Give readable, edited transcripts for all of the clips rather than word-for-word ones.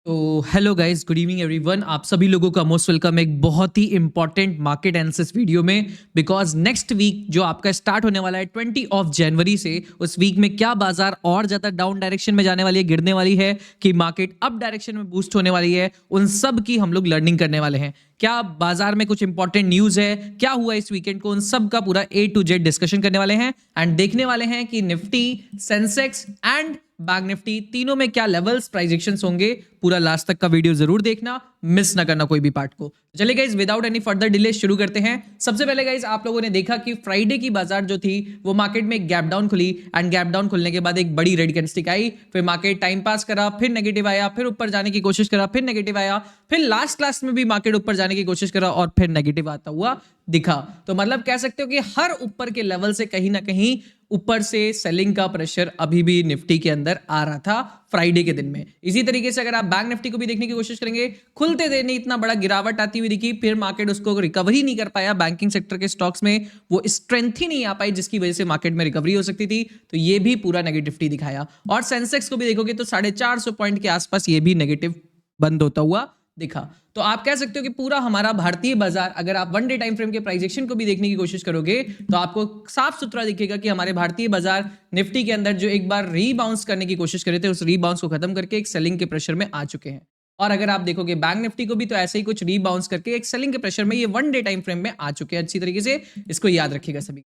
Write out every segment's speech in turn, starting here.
तो hello guys, good evening everyone. आप सभी लोगों का मोस्ट वेलकम एक बहुत ही इंपॉर्टेंट मार्केट एनालिसिस वीडियो में। बिकॉज नेक्स्ट वीक जो आपका स्टार्ट होने वाला है 20 जनवरी से, उस वीक में क्या बाजार और ज्यादा डाउन डायरेक्शन में जाने वाली है, गिरने वाली है, कि मार्केट अप डायरेक्शन में बूस्ट होने वाली है, उन सब की हम लोग लर्निंग करने वाले हैं। क्या बाजार में कुछ इंपॉर्टेंट न्यूज है, क्या हुआ इस वीकेंड को, उन सब का पूरा A to Z डिस्कशन करने वाले हैं। एंड देखने वाले हैं कि Nifty, Sensex and bank Nifty तीनों में क्या लेवल्स, प्राइजेक्शंस होंगे। पूरा लास्ट तक का वीडियो जरूर देखना, मिस ना करना कोई भी पार्ट को। चलिए guys, without any further delay शुरू करते हैं। सबसे पहले गाइज, आप लोगों ने देखा कि फ्राइडे की बाजार जो थी वो मार्केट में गैप डाउन खुली, एंड गैप डाउन खुलने के बाद एक बड़ी रेड कैंडलस्टिक आई, फिर मार्केट टाइम पास करा, फिर नेगेटिव आया, फिर ऊपर जाने की कोशिश करा, फिर नेगेटिव आया, फिर लास्ट में भी मार्केट ऊपर जाने की कोशिश करा और फिर नेगेटिव आता हुआ दिखा। तो मतलब कह सकते हो कि हर ऊपर के लेवल से कहीं ना कहीं ऊपर से सेलिंग का प्रेशर अभी भी निफ्टी के अंदर आ रहा था फ्राइडे के दिन में। इसी तरीके से अगर आप बैंक निफ्टी को भी देखने की कोशिश करेंगे, खुलते देर नहीं इतना बड़ा गिरावट आती हुई दिखी, फिर मार्केट उसको रिकवरी नहीं कर पाया। बैंकिंग सेक्टर के स्टॉक्स में वो स्ट्रेंथ ही नहीं आ पाई जिसकी वजह से मार्केट में रिकवरी हो सकती थी। तो ये भी पूरा नेगेटिविटी दिखाया। और सेंसेक्स को भी देखोगे तो 450 पॉइंट के आसपास ये भी नेगेटिव बंद होता हुआ दिखा। तो आप कह सकते हो कि पूरा हमारा भारतीय बाजार, अगर आप वन डे टाइम फ्रेम के प्राइजेक्शन को भी देखने की कोशिश करोगे तो आपको साफ सुथरा दिखेगा कि हमारे भारतीय बाजार निफ्टी के अंदर जो एक बार रीबाउंस करने की कोशिश करे थे, उस रीबाउंस को खत्म करके एक सेलिंग के प्रेशर में आ चुके हैं। और अगर आप देखोगे बैंक निफ्टी को भी, तो ऐसे ही कुछ रीबाउंस करके एक सेलिंग के प्रेशर में ये वन डे टाइम फ्रेम में आ चुके हैं। अच्छी तरीके से इसको याद रखिएगा सभी,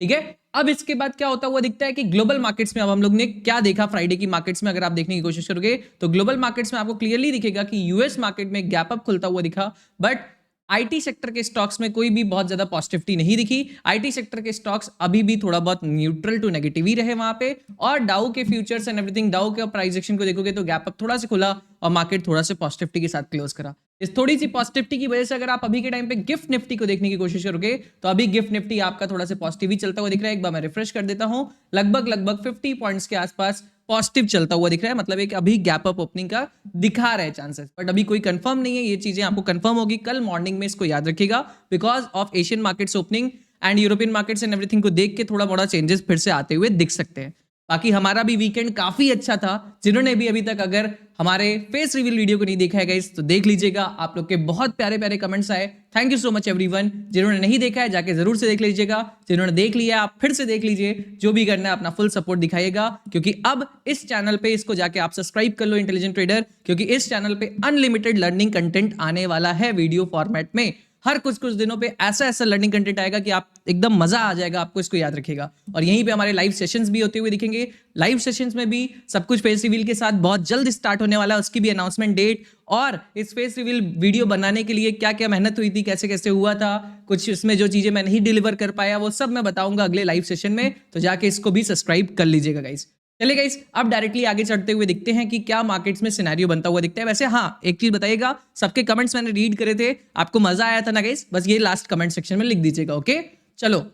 ठीक है। अब इसके बाद क्या होता हुआ दिखता है कि ग्लोबल मार्केट्स में अब हम लोग ने क्या देखा फ्राइडे की मार्केट्स में, अगर आप देखने की कोशिश करोगे तो ग्लोबल मार्केट्स में आपको क्लियरली दिखेगा कि यूएस मार्केट में गैप अप खुलता हुआ दिखा, बट आईटी सेक्टर के स्टॉक्स में कोई भी बहुत ज्यादा पॉजिटिविटी नहीं दिखी। आईटी सेक्टर के स्टॉक्स अभी भी थोड़ा बहुत न्यूट्रल टू नेगेटिव ही रहे वहां पे। और डाउ के फ्यूचर्स एंड एवरीथिंग, डाउ के प्राइजेक्शन को देखोगे तो गैप अप थोड़ा सा खुला और मार्केट थोड़ा सा पॉजिटिविटी के साथ क्लोज करा। इस थोड़ी सी पॉजिटिविटी की वजह से अगर आप अभी के टाइम पे गिफ्ट निफ्टी को देखने की कोशिश करोगे तो अभी गिफ्ट निफ्टी आपका थोड़ा सा पॉजिटिव ही चलता हुआ दिख रहा है। एक बार मैं रिफ्रेश कर देता हूं, लगभग 50 पॉइंट्स के आसपास पॉजिटिव चलता हुआ दिख रहा है। मतलब एक अभी गैप अप ओपनिंग का दिखा रहे चांसेस, बट अभी कोई कंफर्म नहीं है। ये चीजें आपको कंफर्म होगी कल मॉर्निंग में, इसको याद रखिएगा। Because of Asian markets opening and European markets and everything को देख के थोड़ा मोड़ा चेंजेस फिर से आते हुए दिख सकते हैं। बाकी हमारा भी वीकेंड काफी अच्छा था। जिन्होंने भी अभी तक अगर हमारे फेस रिवील वीडियो को नहीं देखा है गाइस, तो देख लीजिएगा। आप लोग के बहुत प्यारे प्यारे कमेंट्स आए, thank you so much everyone. जिन्होंने नहीं देखा है जाके जरूर से देख लीजिएगा, जिन्होंने देख लिया आप फिर से देख लीजिए। जो भी करना है अपना फुल सपोर्ट दिखाइएगा, क्योंकि अब इस चैनल पे इसको जाके आप सब्सक्राइब कर लो, इंटेलिजेंट ट्रेडर, क्योंकि इस चैनल पे अनलिमिटेड लर्निंग कंटेंट आने वाला है वीडियो फॉर्मेट में। हर कुछ दिनों पे ऐसा ऐसा लर्निंग कंटेंट आएगा कि आप एकदम मजा आ जाएगा आपको, इसको याद रखिएगा। और यहीं पे हमारे लाइव सेशंस भी होते हुए दिखेंगे। लाइव सेशंस में भी सब कुछ फेस रिवील के साथ बहुत जल्द स्टार्ट होने वाला है, उसकी भी अनाउंसमेंट डेट, और इस फेस रिवील वीडियो बनाने के लिए क्या क्या मेहनत हुई थी, कैसे कैसे हुआ था, कुछ इसमें जो चीजें मैं नहीं डिलीवर कर पाया वो सब मैं बताऊंगा अगले लाइव सेशन में। तो जाके इसको भी सब्सक्राइब कर लीजिएगा गाइस। चलिए गाइस, अब डायरेक्टली आगे चढ़ते हुए दिखते हैं कि क्या मार्केट्स में सिनेरियो बनता हुआ दिखता है। वैसे हाँ, एक चीज बताइएगा, सबके कमेंट्स मैंने रीड करे थे, आपको मजा आया था ना गाइस? बस ये लास्ट कमेंट सेक्शन में लिख दीजिएगा, ओके। चलो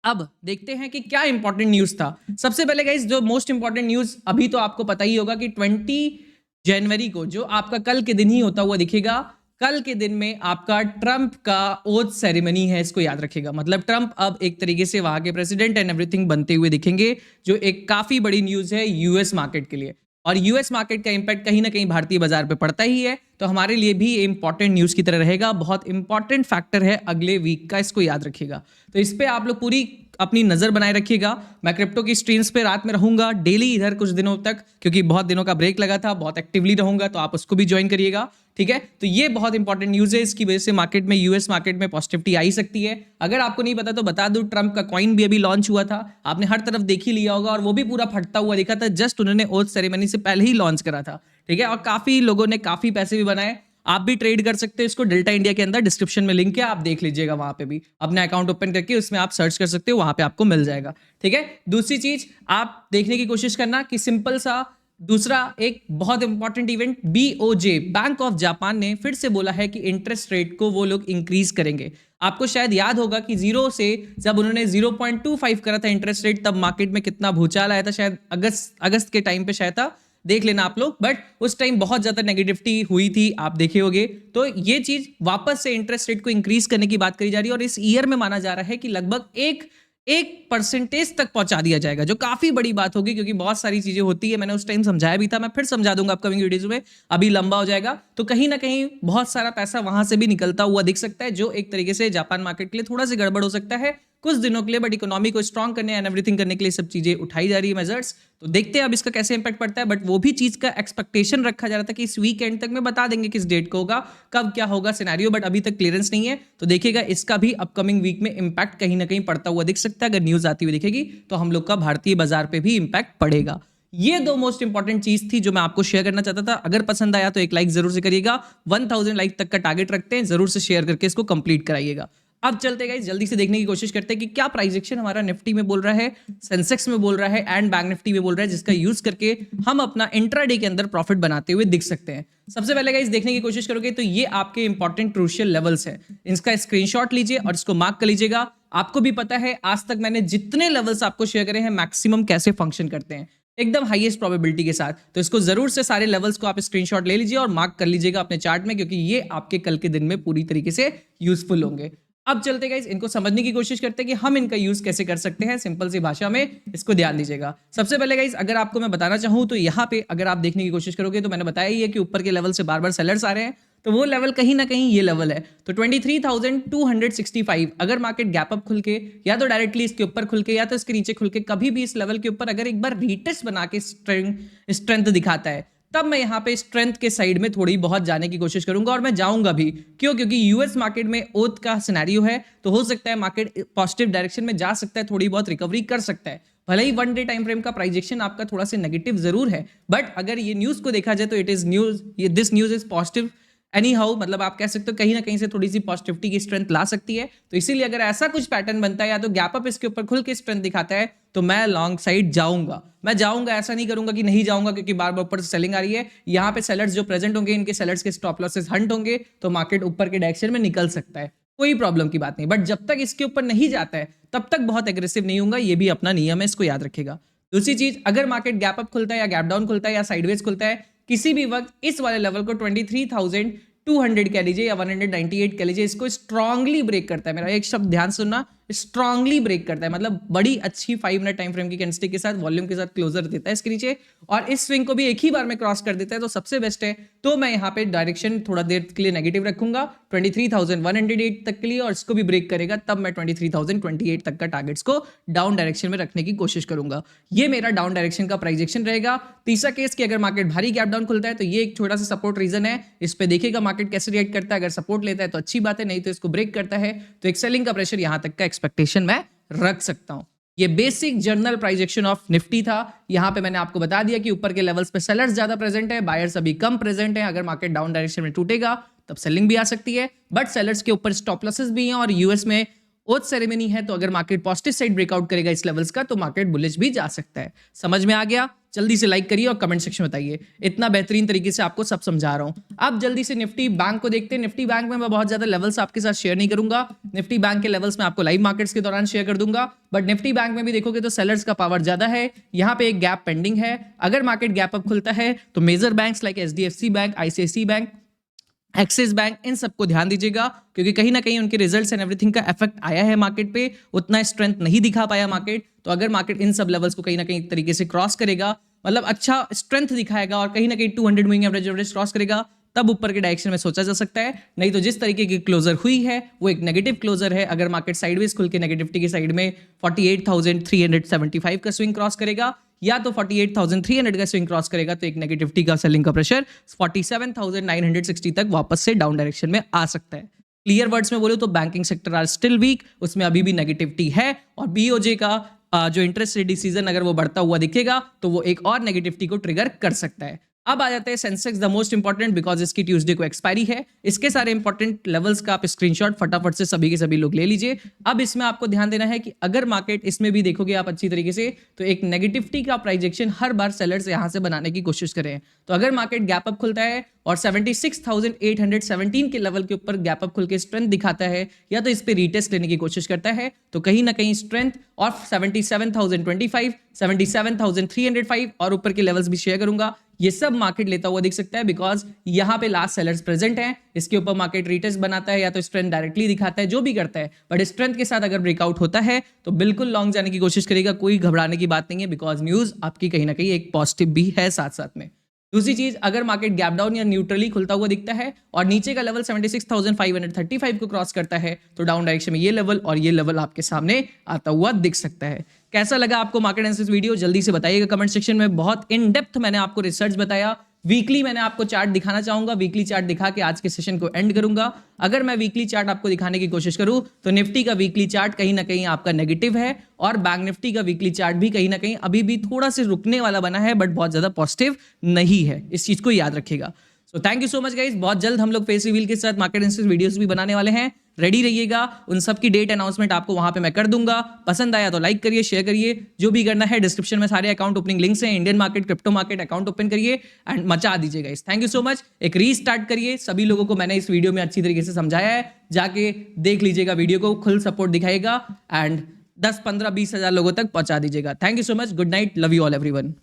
अब देखते हैं कि क्या इंपॉर्टेंट न्यूज था। सबसे पहले गाइस, जो मोस्ट इंपॉर्टेंट न्यूज अभी तो आपको पता ही होगा कि 20 जनवरी को, जो आपका कल के दिन ही होता हुआ दिखेगा, कल के दिन में आपका ट्रंप का ओथ सेरेमनी है, इसको याद रखिएगा। मतलब ट्रंप अब एक तरीके से वहां के प्रेसिडेंट एंड एवरीथिंग बनते हुए दिखेंगे, जो एक काफी बड़ी न्यूज है यूएस मार्केट के लिए। और यूएस मार्केट का इंपैक्ट कहीं ना कहीं भारतीय बाजार पे पड़ता ही है, तो हमारे लिए भी इंपॉर्टेंट न्यूज की तरह रहेगा। बहुत इंपॉर्टेंट फैक्टर है अगले वीक का, इसको याद रखिएगा। तो इस पे आप लोग पूरी अपनी नजर बनाए रखिएगा। मैं क्रिप्टो की स्ट्रीम्स पे रात में रहूंगा डेली इधर कुछ दिनों तक, क्योंकि बहुत दिनों का ब्रेक लगा था, बहुत एक्टिवली रहूंगा, तो आप उसको भी ज्वाइन करिएगा, ठीक है। तो ये बहुत इंपॉर्टेंट न्यूज है, इसकी वजह से मार्केट में, यूएस मार्केट में पॉजिटिविटी आई सकती है। अगर आपको नहीं पता तो बता दूं, ट्रंप का कॉइन भी अभी लॉन्च हुआ था, आपने हर तरफ देख ही लिया होगा, और वो भी पूरा फटता हुआ दिखा था। जस्ट उन्होंने ओथ सेरेमनी से पहले ही लॉन्च करा था, ठीक है। और काफी लोगों ने काफी पैसे भी बनाए। आप भी ट्रेड कर सकते हैं इसको, डेल्टा इंडिया के अंदर डिस्क्रिप्शन में लिंक है, आप देख लीजिएगा। वहां पे भी अपना अकाउंट ओपन करके उसमें आप सर्च कर सकते हो, वहां पे आपको मिल जाएगा, ठीक है। दूसरी चीज आप देखने की कोशिश करना कि सिंपल सा दूसरा एक बहुत important event, BOJ, bank of Japan ने फिर से बोला है कि इंटरेस्ट रेट को वो लोग इंक्रीज करेंगे। आपको शायद याद होगा कि जीरो से जब उन्होंने 0.25 करा था इंटरेस्ट रेट, तब मार्केट में कितना भूचाल आया था। शायद अगस्त के टाइम पे शायद था, देख लेना आप लोग, बट उस टाइम बहुत ज्यादा नेगेटिविटी हुई थी, आप देखे होंगे। तो ये चीज वापस से इंटरेस्ट रेट को इंक्रीज करने की बात करी जा रही है, और इस ईयर में माना जा रहा है कि लगभग 1 1% तक पहुंचा दिया जाएगा, जो काफी बड़ी बात होगी क्योंकि बहुत सारी चीजें होती है। मैंने उस टाइम समझाया भी था, मैं फिर समझा दूंगा अपकमिंग वीडियोज में, अभी लंबा हो जाएगा। तो कहीं ना कहीं बहुत सारा पैसा वहां से भी निकलता हुआ दिख सकता है, जो एक तरीके से जापान मार्केट के लिए थोड़ा सा गड़बड़ हो सकता है कुछ दिनों के लिए, बट इकोनॉमी को स्ट्रॉन्ग करने एंड एवरीथिंग करने के लिए सब चीजें उठाई जा रही है मेजर्स। तो देखते हैं अब इसका कैसे इंपैक्ट पड़ता है, बट वो भी चीज का एक्सपेक्टेशन रखा जा रहा था कि इस वीकेंड तक में बता देंगे किस डेट को होगा, कब क्या होगा सिनेरियो, बट अभी तक क्लियरेंस नहीं है। तो देखिएगा इसका भी अपकमिंग वीक में इंपैक्ट कहीं ना कहीं पड़ता हुआ दिख सकता है। अगर न्यूज आती हुई दिखेगी तो हम लोग का भारतीय बाजार पे भी इंपैक्ट पड़ेगा। ये दो मोस्ट इंपॉर्टेंट चीज थी जो मैं आपको शेयर करना चाहता था। अगर पसंद आया तो एक लाइक जरूर से करिएगा, 1000 लाइक तक का टारगेट रखते हैं, जरूर से शेयर करके इसको कंप्लीट कराइएगा। अब चलते गाइस जल्दी से देखने की कोशिश करते हैं कि क्या प्राइस एक्शन हमारा निफ्टी में बोल रहा है, सेंसेक्स में बोल रहा है एंड बैंक निफ्टी में बोल रहा है, जिसका यूज करके हम अपना इंट्राडे के अंदर प्रॉफिट बनाते हुए दिख सकते हैं। सबसे पहले गाइस देखने की कोशिश करोगे तो ये आपके इंपॉर्टेंट क्रूशियल लेवल्स है, इसका स्क्रीनशॉट लीजिए और इसको मार्क कर लीजिएगा। आपको भी पता है आज तक मैंने जितने लेवल्स आपको शेयर करे हैं मैक्सिमम कैसे फंक्शन करते हैं, एकदम हाईएस्ट प्रोबेबिलिटी के साथ। तो इसको जरूर से सारे लेवल्स को आप स्क्रीनशॉट ले लीजिए और मार्क कर लीजिएगा अपने चार्ट में, क्योंकि ये आपके कल के दिन में पूरी तरीके से यूजफुल होंगे। अब चलते गाइस इनको समझने की कोशिश करते हैं कि हम इनका यूज कैसे कर सकते हैं सिंपल सी भाषा में, इसको ध्यान दीजिएगा। सबसे पहले गाइस अगर आपको मैं बताना चाहूं तो यहाँ पे अगर आप देखने की कोशिश करोगे तो मैंने बताया ही है कि ऊपर के लेवल से बार बार सेलर्स आ रहे हैं, तो वो लेवल कहीं ना कहीं ये लेवल है। तो 23,265 अगर मार्केट गैप अप खुल के या तो डायरेक्टली इसके ऊपर खुल के या तो इसके नीचे खुल के कभी भी इस लेवल के ऊपर अगर एक बार रीटेस्ट बना के स्ट्रेंथ दिखाता है, तब मैं यहाँ पे स्ट्रेंथ के साइड में थोड़ी बहुत जाने की कोशिश करूंगा और मैं जाऊंगा भी। क्यों? क्योंकि यूएस मार्केट में ओथ का सिनेरियो है, तो हो सकता है मार्केट पॉजिटिव डायरेक्शन में जा सकता है, थोड़ी बहुत रिकवरी कर सकता है। भले ही 1 डे टाइम फ्रेम का प्राइजेक्शन आपका थोड़ा सा नेगेटिव जरूर है, बट अगर ये न्यूज को देखा जाए तो इट इज न्यूज, ये this news is positive any how, मतलब आप कह सकते हो कहीं ना कहीं से थोड़ी सी पॉजिटिविटी की स्ट्रेंथ ला सकती है। तो इसीलिए अगर ऐसा कुछ पैटर्न बनता है या तो गैप अप इसके ऊपर खुल के स्ट्रेंथ दिखाता है तो मैं लॉन्ग साइड जाऊंगा। मैं जाऊंगा, ऐसा नहीं करूंगा कि नहीं जाऊंगा, क्योंकि बार बार ऊपर से सेलिंग आ रही है। यहाँ पे सेलर्स जो प्रेजेंट होंगे इनके सेलर्स के स्टॉप लॉसेस हंट होंगे, तो मार्केट ऊपर के डायरेक्शन में निकल सकता है, कोई प्रॉब्लम की बात नहीं। बट जब तक इसके ऊपर नहीं जाता है तब तक बहुत एग्रेसिव नहीं होगा, ये भी अपना नियम है, इसको याद रखेगा। दूसरी चीज, अगर मार्केट गैप अप खुलता है या गैप डाउन खुलता है या साइडवेज खुलता है किसी भी वक्त, इस वाले लेवल को 23,200 कह लीजिए या 198 कह लीजिए, इसको स्ट्रांगली ब्रेक करता है। मेरा एक शब्द ध्यान सुनना, स्ट्रांगली ब्रेक करता है, मतलब बड़ी अच्छी 5 मिनट टाइम फ्रेम की कैंडलस्टिक के साथ वॉल्यूम के साथ क्लोजर देता है इसके नीचे, और इस स्विंग को भी एक ही बार में क्रॉस कर देता है, तो सबसे बेस्ट है। तो मैं यहाँ पे डायरेक्शन थोड़ा देर के लिए नेगेटिव रखूंगा 23,108 तक के लिए, और इसको भी ब्रेक करेगा तब मैं 23,028 तक का टारगेट्स को डाउन डायरेक्शन में रखने की कोशिश करूंगा। ये मेरा डाउन डायरेक्शन का प्राइजेक्शन रहेगा। तीसरा केस कि अगर मार्केट भारी गैप डाउन खुलता है तो ये एक छोटा सा सपोर्ट रीजन है, इस पे देखिएगा मार्केट कैसे रिएक्ट करता है। अगर सपोर्ट लेता है तो अच्छी बात है, नहीं तो इसको ब्रेक करता है तो एक सेलिंग का प्रेशर यहां तक का एक्सपेक्टेशन मैं रख सकता हूं। ये basic journal price action of Nifty था। यहां पे मैंने आपको बता दिया कि ऊपर के लेवल्स पे सेलर्स ज्यादा प्रेजेंट है, बायर्स अभी कम प्रेजेंट है। अगर मार्केट डाउन डायरेक्शन में टूटेगा तब सेलिंग भी आ सकती है, बट सेलर्स के ऊपर स्टॉप लॉसेस भी हैं, और यूएस में ओथ सेरेमनी है, तो अगर मार्केट पॉजिटिव साइड ब्रेकआउट करेगा इस लेवल्स का तो मार्केट बुलिश भी जा सकता है। समझ में आ गया? जल्दी से लाइक करिए और कमेंट सेक्शन में बताइए, इतना बेहतरीन तरीके से आपको सब समझा रहा हूं। अब जल्दी से निफ्टी बैंक को देखते हैं। निफ्टी बैंक में मैं बहुत ज्यादा लेवल्स आपके साथ शेयर नहीं करूंगा, निफ्टी बैंक के लेवल्स में आपको लाइव मार्केट्स के दौरान शेयर कर दूंगा। बट निफ्टी बैंक में भी देखोगे तो सेलर्स का पावर ज्यादा है, यहाँ पे एक गैप पेंडिंग है। अगर मार्केट गैप अप खुलता है तो major banks like HDFC bank, ICICI bank, Axis bank, इन सबको ध्यान दीजिएगा, क्योंकि कहीं ना कहीं उनके रिजल्ट्स एंड एवरीथिंग का इफेक्ट आया है मार्केट पे, उतना स्ट्रेंथ नहीं दिखा पाया मार्केट। तो अगर मार्केट इन सब लेवल्स को कहीं ना कहीं तरीके से क्रॉस करेगा, मतलब अच्छा स्ट्रेंथ दिखाएगा और कहीं ना कहीं 200 मूविंग एवरेज क्रॉस करेगा, तब ऊपर के डायरेक्शन में सोचा जा सकता है। नहीं तो जिस तरीके की क्लोजर हुई है वो एक नेगेटिव क्लोजर है। अगर मार्केट साइडवेज खुल के नेगेटिविटी की साइड में 48,375 का स्विंग क्रॉस करेगा या तो 48,300 का स्विंग क्रॉस करेगा तो एक नेगेटिविटी का सेलिंग का प्रेशर 47,960 तक वापस से डाउन डायरेक्शन में आ सकता है। क्लियर वर्ड्स में बोलो तो banking sector are still weak, उसमें अभी भी नेगेटिविटी है, और बीओजे का जो इंटरेस्ट रेट डिसीजन अगर वो बढ़ता हुआ दिखेगा तो वो एक और नेगेटिविटी को ट्रिगर कर सकता है। अब आ जाते हैं Sensex, the most important, because इसकी ट्यूसडे को एक्सपायरी है। इसके सारे इंपॉर्टेंट लेवल्स का आप स्क्रीनशॉट फटाफट से सभी के सभी लोग ले लीजिए। अब इसमें आपको ध्यान देना है कि अगर मार्केट इसमें भी देखोगे आप अच्छी तरीके से तो एक नेगेटिविटी का प्राइजेक्शन हर बार सेलर्स यहां से बनाने की कोशिश करें। तो अगर मार्केट गैप अप खुलता है और 76,817 के लेवल के ऊपर गैप अप खुल के स्ट्रेंथ दिखाता है या तो इस पे रीटेस्ट लेने की कोशिश करता है तो कहीं ना कहीं स्ट्रेंथ और 77,025, 77,305 और ऊपर के लेवल्स भी शेयर करूंगा, ये सब मार्केट लेता हुआ दिख सकता है, बिकॉज यहाँ पे लास्ट सेलर्स प्रेजेंट हैं, इसके ऊपर मार्केट रिटेस्ट बनाता है या तो स्ट्रेंथ डायरेक्टली दिखाता है, जो भी करता है, बट स्ट्रेंथ के साथ अगर ब्रेकआउट होता है तो बिल्कुल लॉन्ग जाने की कोशिश करेगा, कोई घबराने की बात नहीं है, बिकॉज न्यूज आपकी कहीं ना कहीं एक पॉजिटिव भी है साथ साथ में। दूसरी चीज, अगर मार्केट गैप डाउन या न्यूट्रली खुलता हुआ दिखता है और नीचे का लेवल 76,535 को क्रॉस करता है तो डाउन डायरेक्शन में ये लेवल और ये लेवल आपके सामने आता हुआ दिख सकता है। कैसा लगा आपको मार्केट एनालिसिस वीडियो, जल्दी से बताइएगा कमेंट सेक्शन में। बहुत इन डेप्थ मैंने आपको रिसर्च बताया। वीकली मैंने आपको चार्ट दिखाना चाहूंगा, वीकली चार्ट दिखा के आज के सेशन को एंड करूंगा। अगर मैं वीकली चार्ट आपको दिखाने की कोशिश करूं तो निफ्टी का वीकली चार्ट कहीं ना कहीं आपका नेगेटिव है और बैंक निफ्टी का वीकली चार्ट भी कहीं ना कहीं अभी भी थोड़ा से रुकने वाला बना है, बट बहुत ज्यादा पॉजिटिव नहीं है, इस चीज को याद रखिएगा। So thank you so much guys, बहुत जल्द हम लोग फेस रिवील के साथ मार्केट एनालिसिस वीडियोस भी बनाने वाले हैं, रेडी रहिएगा। उन सब की डेट अनाउंसमेंट आपको वहां पे मैं कर दूंगा। पसंद आया तो लाइक करिए, शेयर करिए, जो भी करना है डिस्क्रिप्शन में सारे अकाउंट ओपनिंग लिंक्स हैं, Indian market, crypto market account open करिए एंड मचा दीजिए guys. Thank you so much. एक रीस्टार्ट करिए, सभी लोगों को मैंने इस वीडियो में अच्छी तरीके से समझाया है, जाके देख लीजिएगा वीडियो को, फुल सपोर्ट दिखाएगा एंड 10, 15, 20 हजार लोगों तक पहुंचा दीजिएगा। Thank you so much, good night, love you all everyone.